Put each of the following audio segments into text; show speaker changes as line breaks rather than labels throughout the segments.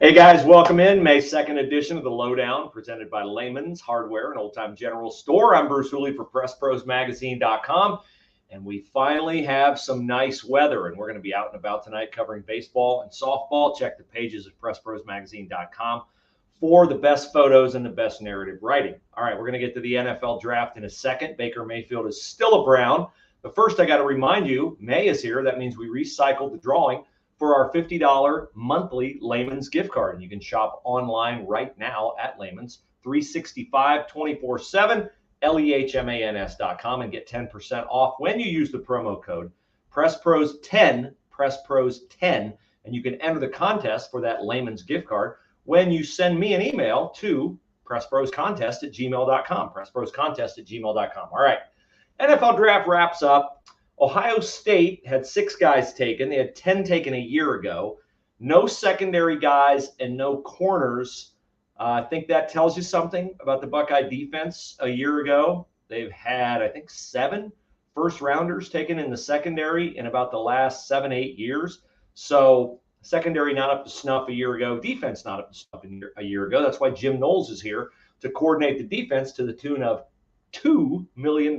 Hey guys, welcome in May 2nd edition of the LowDown, presented by Lehman's Hardware, an old-time general store. I'm Bruce Hooley for PressProsMagazine.com, and we finally have some nice weather, and we're going to be out and about tonight covering baseball and softball. Check the pages of PressProsMagazine.com for the best photos and the best narrative writing. All right, we're going to get to the NFL draft in a second. Baker Mayfield is still a Brown, but first I got to remind you, May is here. That means we recycled the drawing for our $50 monthly Lehman's gift card. And you can shop online right now at Lehman's, 365, 24/7, LEHMANS.com, and get 10% off when you use the promo code PressPros10, PressPros10, and you can enter the contest for that Lehman's gift card when you send me an email to PressProsContest@gmail.com, PressProsContest@gmail.com. All right, NFL draft wraps up. Ohio State had 6 guys taken. They had 10 taken a year ago. No secondary guys and no corners. I think that tells you something about the Buckeye defense a year ago. They've had, I think, 7 first-rounders taken in the secondary in about the last 7-8 years. So secondary not up to snuff a year ago. Defense not up to snuff a year ago. That's why Jim Knowles is here to coordinate the defense to the tune of $2 million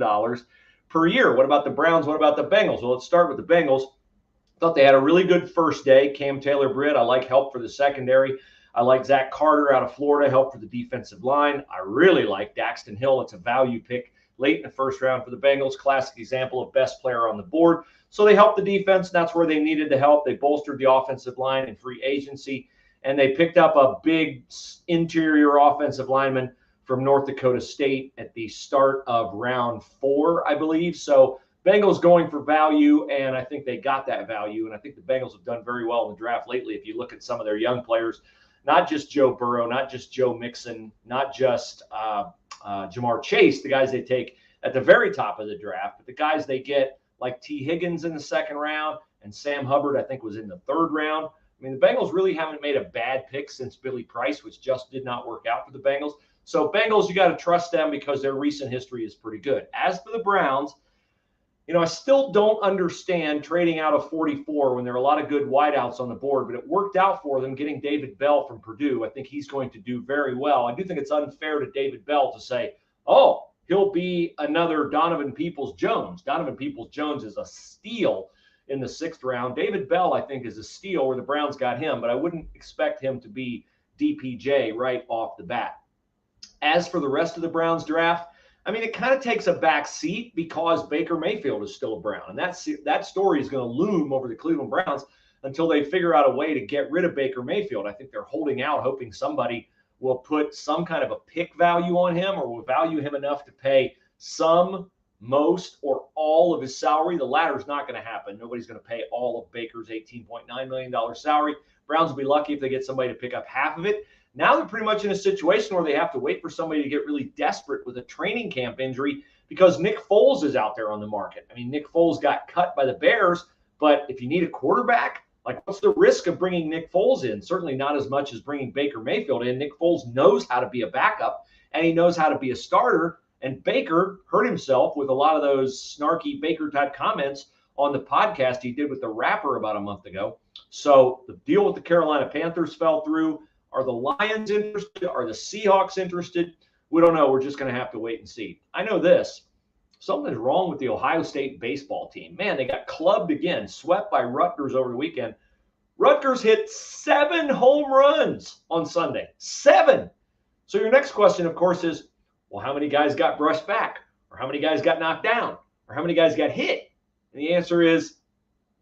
per year. What about the Browns? What about the Bengals? Well, let's start with the Bengals. Thought they had a really good first day. Cam Taylor-Britt, I like help for the secondary. I like Zach Carter out of Florida, help for the defensive line. I really like Daxton Hill. It's a value pick late in the first round for the Bengals. Classic example of best player on the board. So they helped the defense. That's where they needed the help. They bolstered the offensive line in free agency, and they picked up a big interior offensive lineman from North Dakota State at the start of round 4, I believe. So Bengals going for value, and I think they got that value. And I think the Bengals have done very well in the draft lately. If you look at some of their young players, not just Joe Burrow, not just Joe Mixon, not just Jamar Chase, the guys they take at the very top of the draft, but the guys they get like T. Higgins in the 2nd round, and Sam Hubbard, I think, was in the 3rd round. I mean, the Bengals really haven't made a bad pick since Billy Price, which just did not work out for the Bengals. So Bengals, you got to trust them because their recent history is pretty good. As for the Browns, I still don't understand trading out of 44 when there are a lot of good wideouts on the board, but it worked out for them getting David Bell from Purdue. I think he's going to do very well. I do think it's unfair to David Bell to say, oh, he'll be another Donovan Peoples-Jones. Donovan Peoples-Jones is a steal in the 6th round. David Bell, I think, is a steal where the Browns got him, but I wouldn't expect him to be DPJ right off the bat. As for the rest of the Browns draft, I mean, it kind of takes a back seat because Baker Mayfield is still a Brown. And that story is going to loom over the Cleveland Browns until they figure out a way to get rid of Baker Mayfield. I think they're holding out, hoping somebody will put some kind of a pick value on him or will value him enough to pay some, most, or all of his salary. The latter is not going to happen. Nobody's going to pay all of Baker's $18.9 million salary. Browns will be lucky if they get somebody to pick up half of it. Now they're pretty much in a situation where they have to wait for somebody to get really desperate with a training camp injury because Nick Foles is out there on the market. I mean, Nick Foles got cut by the Bears, but if you need a quarterback, like what's the risk of bringing Nick Foles in? Certainly not as much as bringing Baker Mayfield in. Nick Foles knows how to be a backup, and he knows how to be a starter, and Baker hurt himself with a lot of those snarky Baker-type comments on the podcast he did with the rapper about a month ago. So the deal with the Carolina Panthers fell through. Are the Lions interested? Are the Seahawks interested? We don't know. We're just going to have to wait and see. I know this. Something's wrong with the Ohio State baseball team. Man, they got clubbed again, swept by Rutgers over the weekend. Rutgers hit 7 home runs on Sunday. 7. So your next question, of course, is, well, how many guys got brushed back? Or how many guys got knocked down? Or how many guys got hit? And the answer is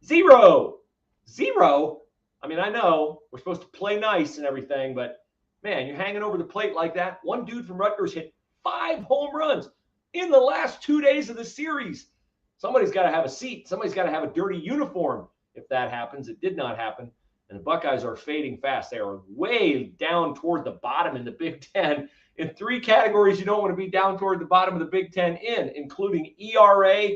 0. 0? I mean, I know we're supposed to play nice and everything, but, man, you're hanging over the plate like that. One dude from Rutgers hit 5 home runs in the last 2 days of the series. Somebody's got to have a seat. Somebody's got to have a dirty uniform if that happens. It did not happen, and the Buckeyes are fading fast. They are way down toward the bottom in the Big Ten. In 3 categories you don't want to be down toward the bottom of the Big Ten in, including ERA,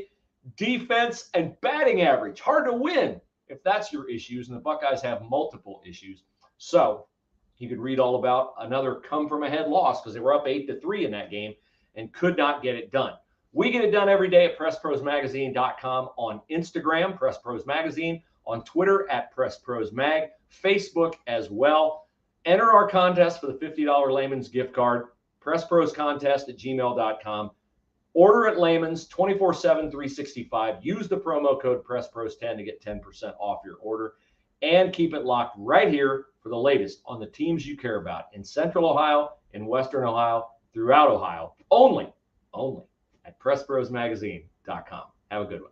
defense, and batting average. Hard to win if that's your issues, and the Buckeyes have multiple issues. So you could read all about another come-from-ahead loss because they were up 8-3 in that game and could not get it done. We get it done every day at PressProsMagazine.com, on Instagram, Press Pros Magazine, on Twitter at Press Pros Mag, Facebook as well. Enter our contest for the $50 Layman's gift card, PressProsContest@gmail.com. Order at Layman's 24/7, 365. Use the promo code PressPros10 to get 10% off your order. And keep it locked right here for the latest on the teams you care about in Central Ohio, in Western Ohio, throughout Ohio, only at PressProsMagazine.com. Have a good one.